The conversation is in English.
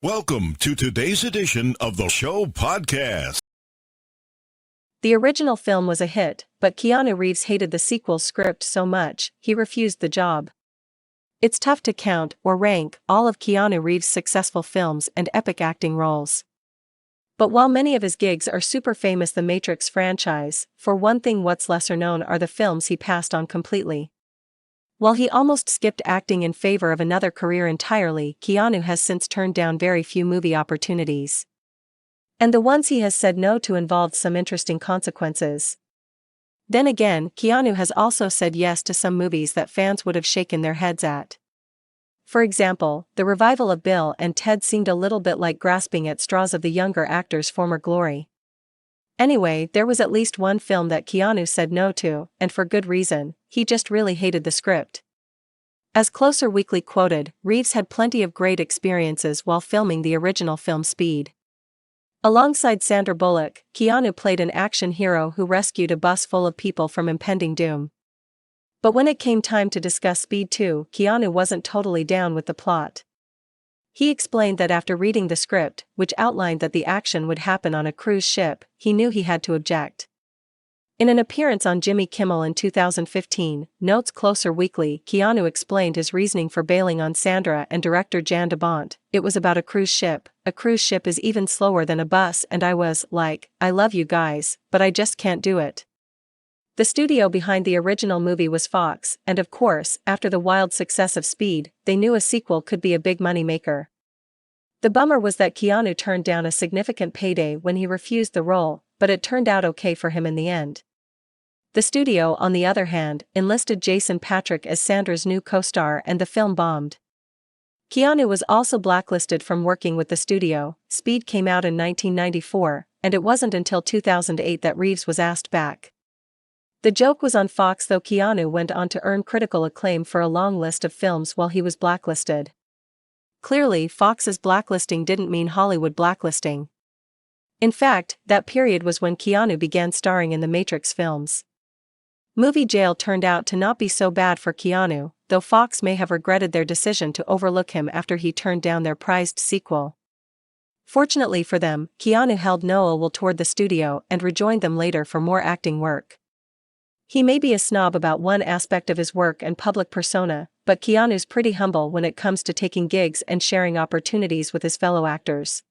Welcome to today's edition of the show podcast. The original film was a hit, but Keanu Reeves hated the sequel script so much, he refused the job. It's tough to count or rank all of Keanu Reeves' successful films and epic acting roles. But while many of his gigs are super famous, the Matrix franchise, for one thing, what's lesser known are the films he passed on completely. While he almost skipped acting in favor of another career entirely, Keanu has since turned down very few movie opportunities. And the ones he has said no to involved some interesting consequences. Then again, Keanu has also said yes to some movies that fans would have shaken their heads at. For example, the revival of Bill and Ted seemed a little bit like grasping at straws of the younger actor's former glory. Anyway, there was at least one film that Keanu said no to, and for good reason. He just really hated the script. As Closer Weekly quoted, Reeves had plenty of great experiences while filming the original film Speed. Alongside Sandra Bullock, Keanu played an action hero who rescued a bus full of people from impending doom. But when it came time to discuss Speed 2, Keanu wasn't totally down with the plot. He explained that after reading the script, which outlined that the action would happen on a cruise ship, he knew he had to object. In an appearance on Jimmy Kimmel in 2015, notes Closer Weekly, Keanu explained his reasoning for bailing on Sandra and director Jan de Bont. It was about a cruise ship. A cruise ship is even slower than a bus, and I was like, I love you guys, but I just can't do it. The studio behind the original movie was Fox, and of course, after the wild success of Speed, they knew a sequel could be a big money maker. The bummer was that Keanu turned down a significant payday when he refused the role, but it turned out okay for him in the end. The studio, on the other hand, enlisted Jason Patric as Sandra's new co-star, and the film bombed. Keanu was also blacklisted from working with the studio. Speed came out in 1994, and it wasn't until 2008 that Reeves was asked back. The joke was on Fox, though Keanu went on to earn critical acclaim for a long list of films while he was blacklisted. Clearly, Fox's blacklisting didn't mean Hollywood blacklisting. In fact, that period was when Keanu began starring in the Matrix films. Movie jail turned out to not be so bad for Keanu, though Fox may have regretted their decision to overlook him after he turned down their prized sequel. Fortunately for them, Keanu held no ill will toward the studio and rejoined them later for more acting work. He may be a snob about one aspect of his work and public persona, but Keanu's pretty humble when it comes to taking gigs and sharing opportunities with his fellow actors.